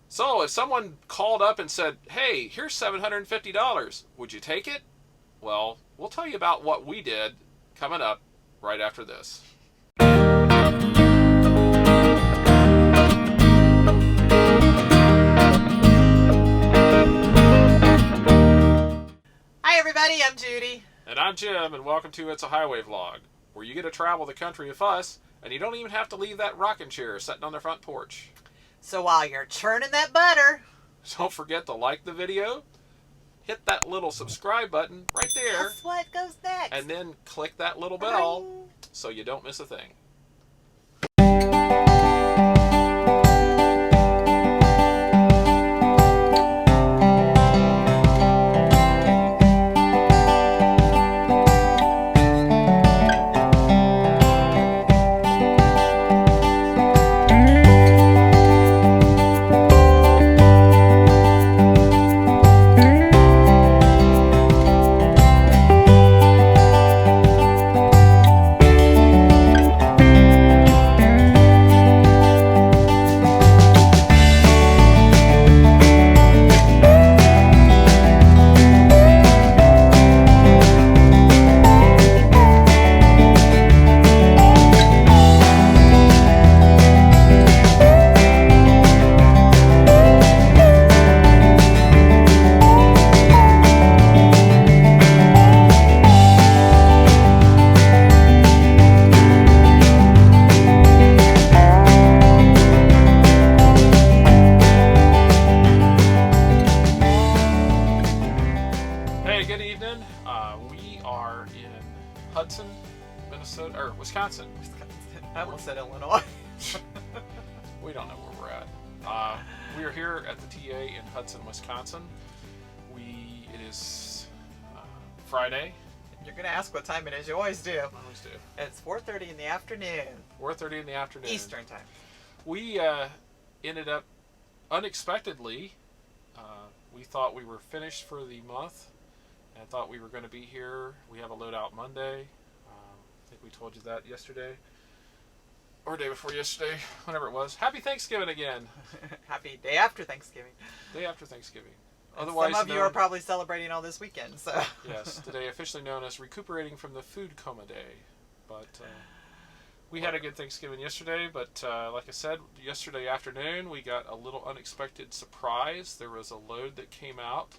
So if someone called up and said, hey, here's $750, would you take it? Well, we'll tell you about what we did coming up right after this. Hi everybody, I'm Judy. And I'm Jim, and welcome to It's a Highway Vlog, where you get to travel the country with us, and you don't even have to leave that rocking chair sitting on the front porch. So while you're churning that butter, Don't forget to like the video, hit that little subscribe button right there, guess what goes next? and then click that little bell so you don't miss a thing. We are in Hudson, Minnesota, or Wisconsin. I almost said Illinois. We don't know where we're at. We are here at the TA in Hudson, Wisconsin. It is Friday. You're going to ask what time it is. You always do. I always do. It's 4:30 in the afternoon. 4:30 in the afternoon. Eastern time. We ended up unexpectedly. We thought we were finished for the month. I thought we were going to be here. We have a load out Monday. I think we told you that yesterday. Or day before yesterday, whenever it was. Happy Thanksgiving again. Happy day after Thanksgiving. Day after Thanksgiving. And some of you are probably celebrating all this weekend. So yes, today officially known as recuperating from the food coma day. But we had a good Thanksgiving yesterday. But like I said, yesterday afternoon we got a little unexpected surprise. There was a load that came out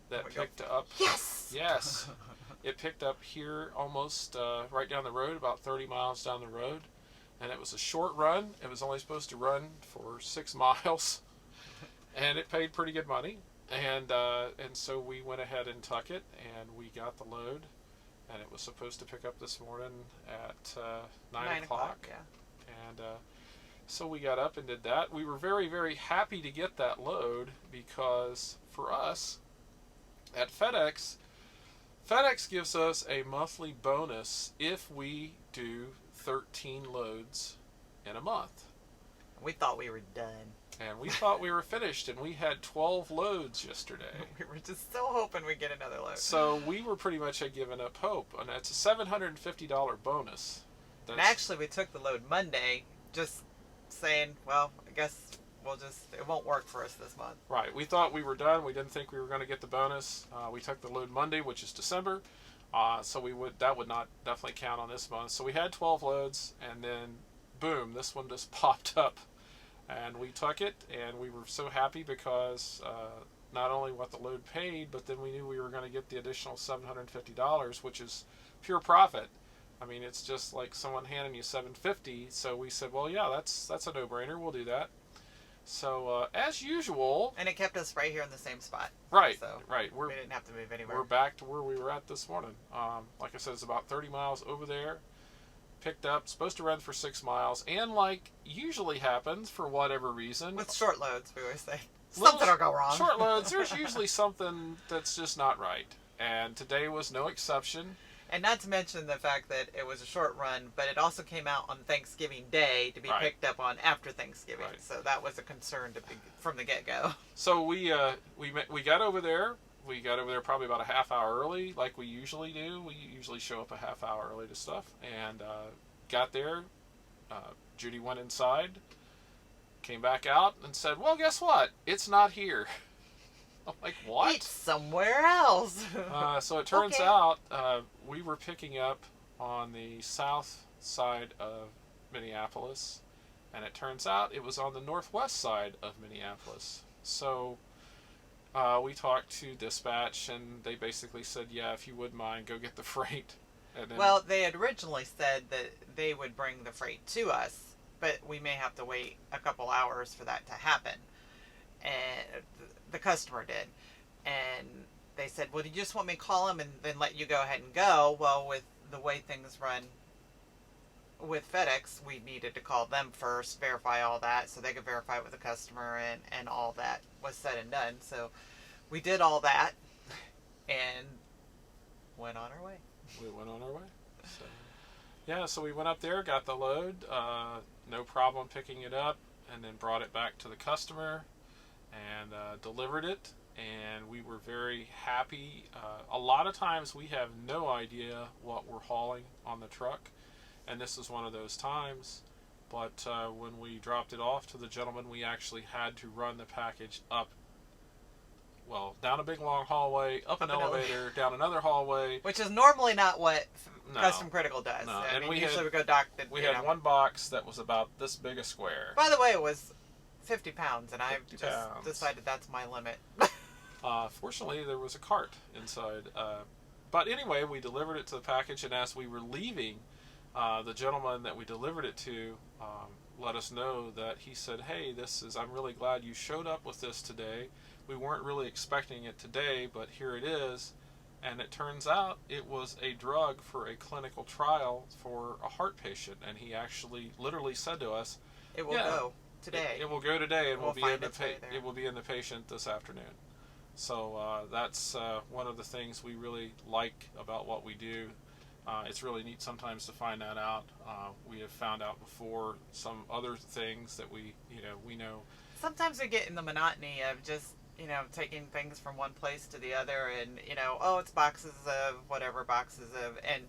that picked up. Yes. It picked up here almost right down the road, about 30 miles down the road. And it was a short run. It was only supposed to run for 6 miles. And it paid pretty good money. And so we went ahead and took it, and we got the load. And it was supposed to pick up this morning at 9 o'clock. Yeah. And so we got up and did that. We were very, very happy to get that load because for us, at FedEx gives us a monthly bonus if we do 13 loads in a month. We thought we were done. And we thought we were finished, and we had 12 loads yesterday. We were just so hoping we'd get another load. So we were pretty much had given up hope, and that's a $750 bonus. And actually, we took the load Monday, just saying, well, I guess it won't work for us this month. Right. We thought we were done. We didn't think we were going to get the bonus. We took the load Monday, which is December. So that would not definitely count on this month. So we had 12 loads, and then boom, this one just popped up. And we took it, and we were so happy because not only what the load paid, but then we knew we were going to get the additional $750, which is pure profit. I mean, it's just like someone handing you $750. So we said, well, yeah, that's a no-brainer. We'll do that. So as usual, and it kept us right here in the same spot. Right, so right. We didn't have to move anywhere. We're back to where we were at this morning. Like I said, it's about 30 miles over there. Picked up, supposed to run for 6 miles, and like usually happens for whatever reason. With short loads, we always say something will go wrong. Short loads, there's usually something that's just not right, and today was no exception. And not to mention the fact that it was a short run, but it also came out on Thanksgiving Day to be picked up on after Thanksgiving. Right. So that was a concern from the get-go. So we got over there. We got over there probably about a half hour early, like we usually do. We usually show up a half hour early to stuff. And got there. Judy went inside, Came back out and said, well, guess what? It's not here. I'm like, what? It's somewhere else. So it turns Okay. out we were picking up on the south side of Minneapolis, and it turns out it was on the northwest side of Minneapolis. So we talked to dispatch, and they basically said, yeah, if you would mind, go get the freight. And then, Well, they had originally said that they would bring the freight to us, but we may have to wait a couple hours for that to happen. And the customer did. And they said, well, do you just want me to call them and then let you go ahead and go? Well, with the way things run with FedEx, we needed to call them first, verify all that, so they could verify it with the customer, and all that was said and done. So we did all that and went on our way. we went on our way. So, yeah, so we went up there, got the load, no problem picking it up, and then brought it back to the customer and delivered it. And we were very happy. A lot of times we have no idea what we're hauling on the truck, and this is one of those times. But when we dropped it off to the gentleman, we actually had to run the package down a big long hallway, up an elevator, down another hallway. Which is normally not what No. Custom Critical does. No, I and mean, we usually had- we go dock. We had one box that was about this big a square. By the way, it was 50 pounds, and I've 50 just pounds. decided that's my limit. Fortunately, there was a cart inside. But anyway, we delivered it to the package, and as we were leaving, the gentleman that we delivered it to let us know that he said, hey, I'm really glad you showed up with this today. We weren't really expecting it today, but here it is. And it turns out it was a drug for a clinical trial for a heart patient. And he actually literally said to us, It will Yeah, go today. It will go today, and We'll will be find in the its way there. it will be in the patient this afternoon. So that's one of the things we really like about what we do. It's really neat sometimes to find that out. We have found out before some other things that we know. Sometimes we get in the monotony of just, taking things from one place to the other, and, it's boxes of whatever boxes of, and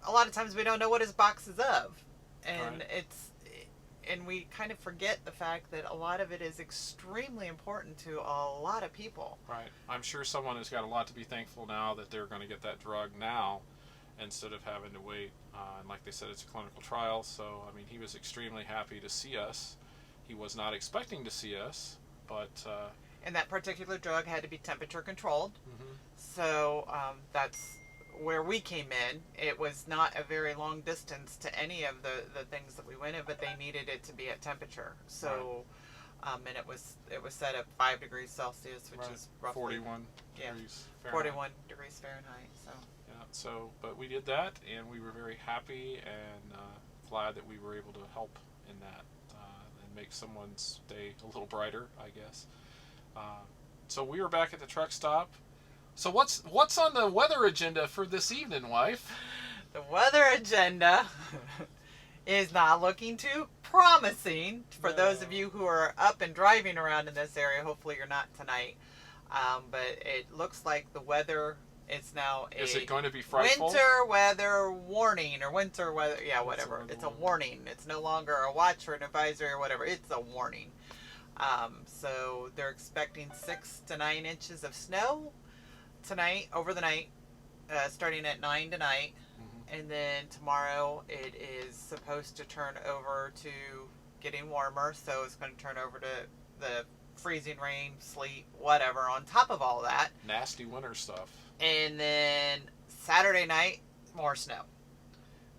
a lot of times we don't know what it's boxes of. And Right. and we kind of forget the fact that a lot of it is extremely important to a lot of people. Right. I'm sure someone has got a lot to be thankful now that they're going to get that drug now instead of having to wait. And like they said, it's a clinical trial. So, I mean, he was extremely happy to see us. He was not expecting to see us, but... And that particular drug had to be temperature controlled. mhm. So that's where we came in. It was not a very long distance to any of the things that we went in, but they needed it to be at temperature. So, and it was set at 5 degrees Celsius, which Right. is roughly 41 yeah, degrees Fahrenheit. 41 degrees Fahrenheit. So Yeah, so, but we did that, and we were very happy and glad that we were able to help in that and make someone's day a little brighter, I guess. So we were back at the truck stop. So what's on the weather agenda for this evening, wife? the weather agenda is not looking too promising for those of No. you who are up and driving around in this area. Hopefully you're not tonight. But it looks like the weather is now Is a it going to be frightful? winter weather warning or winter weather. Yeah, whatever. weather It's a warning. warning. It's no longer a watch or an advisory or whatever. It's a warning. So they're expecting 6 to 9 inches of snow tonight, over the night, starting at 9 tonight. Mhm. And then tomorrow it is supposed to turn over to getting warmer. So it's going to turn over to the freezing rain, sleet, whatever on top of all that. Nasty winter stuff. And then Saturday night, more snow.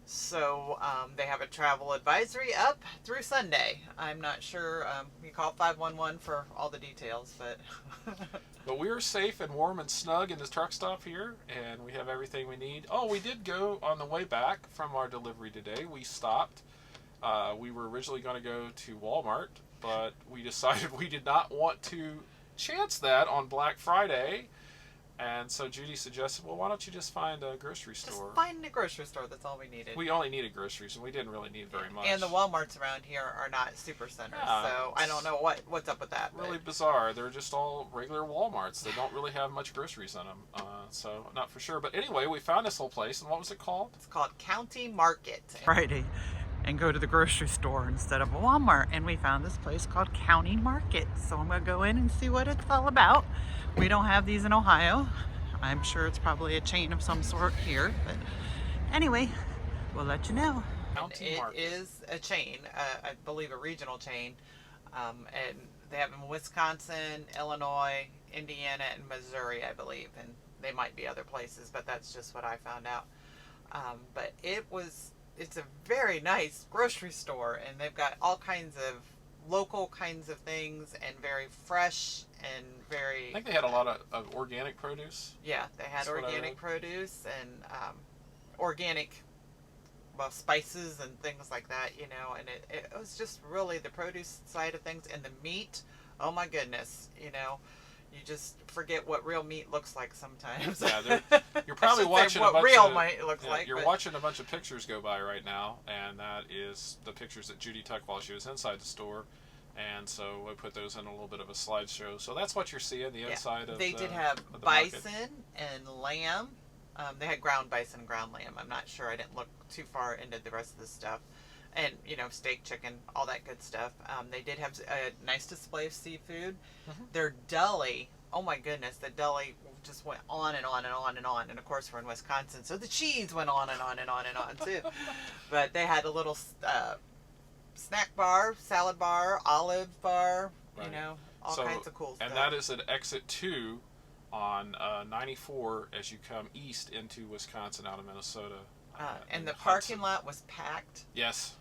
So they have a travel advisory up through Sunday. I'm not sure. You call 511 for all the details, but But we are safe and warm and snug in this truck stop here, and we have everything we need. Oh, we did go on the way back from our delivery today. We stopped. We were originally going to go to Walmart, but we decided we did not want to chance that on Black Friday. And so Judy suggested, well, why don't you just find a grocery just store? find a grocery store. That's all we needed. We only needed groceries, and we didn't really need very much. And the Walmarts around here are not super centers, Yeah, so I don't know what's up with that. Really But bizarre. They're just all regular Walmarts. They don't really have much groceries in them, so not for sure. But anyway, we found this whole place, and what was it called? it's called County Market. Friday. and go to the grocery store instead of a Walmart. And we found this place called County Market. So I'm going to go in and see what it's all about. We don't have these in Ohio. I'm sure it's probably a chain of some sort here. But anyway, we'll let you know. It is a chain, I believe a regional chain. And they have them in Wisconsin, Illinois, Indiana, and Missouri, I believe. And they might be other places, but that's just what I found out. But it's a very nice grocery store, and they've got all kinds of local kinds of things, and very fresh and very... I think they had a lot of organic produce. Yeah, they had organic produce and organic, well, spices and things like that, you know, and it was just really the produce side of things. And the meat, oh my goodness, you know, you just forget what real meat looks like sometimes. Yeah, you're probably watching what real meat looks like. You're watching a bunch of pictures go by right now, and that is the pictures that Judy took while she was inside the store. And so I put those in a little bit of a slideshow. So that's what you're seeing, the inside of the They did have bison and lamb. They had ground bison and ground lamb. I'm not sure. I didn't look too far into the rest of the stuff. And, you know, steak, chicken, all that good stuff. They did have a nice display of seafood. Mm-hmm. Their deli, oh my goodness, the deli just went on and on and on and on. And, of course, we're in Wisconsin, so the cheese went on and on and on and on, too. But they had a little snack bar, salad bar, olive bar, right. You know, all kinds of cool stuff. And that is at exit 2 on 94 as you come east into Wisconsin out of Minnesota. And the parking lot was packed. Yes.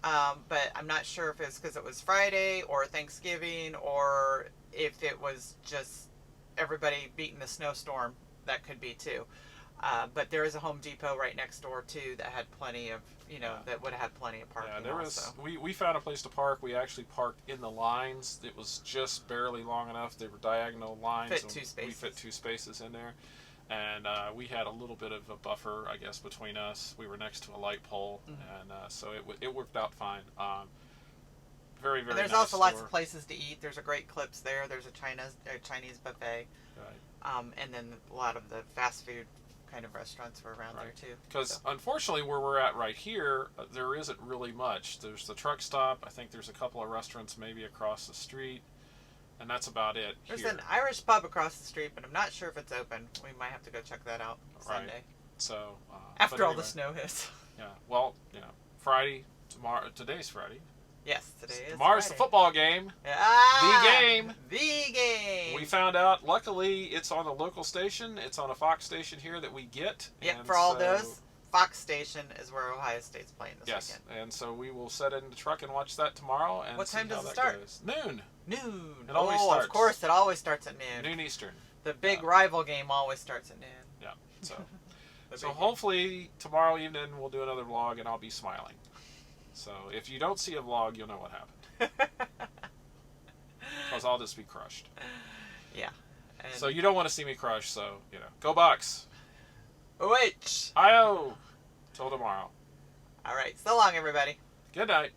But I'm not sure if it's because it was Friday or Thanksgiving, or if it was just everybody beating the snowstorm. That could be too. But there is a Home Depot right next door too that had plenty of, you know, that would have had plenty of parking. Yeah, there was. We found a place to park. We actually parked in the lines. It was just barely long enough. They were diagonal lines. Fit 2 spaces. We fit 2 spaces in there. And we had a little bit of a buffer, I guess, between us. We were next to a light pole, and so it worked out fine. Very, very. And there's nice also store. Lots of places to eat. There's a great Clips there. There's a Chinese buffet, right. And then a lot of the fast food kind of restaurants were around there too. Because unfortunately, where we're at right here, there isn't really much. There's the truck stop. I think there's a couple of restaurants maybe across the street. And that's about it. There's an Irish pub across the street, but I'm not sure if it's open. We might have to go check that out Sunday. Right. So after all the snow hits. Yeah. Well, you know, Friday, tomorrow. Today's Friday. Yes, today is Tomorrow's Friday. The football game. The game. We found out, luckily, it's on a local station. It's on a Fox station here that we get. Yep, for all those. Fox station is where Ohio State's playing this weekend. Yes, and so we will set it in the truck and watch that tomorrow. And what time does it start? Goes. Noon. It always starts. Of course, it always starts at noon. Noon Eastern. The big rival game always starts at noon. Yeah, so hopefully tomorrow evening we'll do another vlog and I'll be smiling. So if you don't see a vlog, you'll know what happened. Because I'll just be crushed. Yeah. And so you don't want to see me crushed, so, you know, go Bucks. OH. Hi-oh. Till tomorrow. All right. So long, everybody. Good night.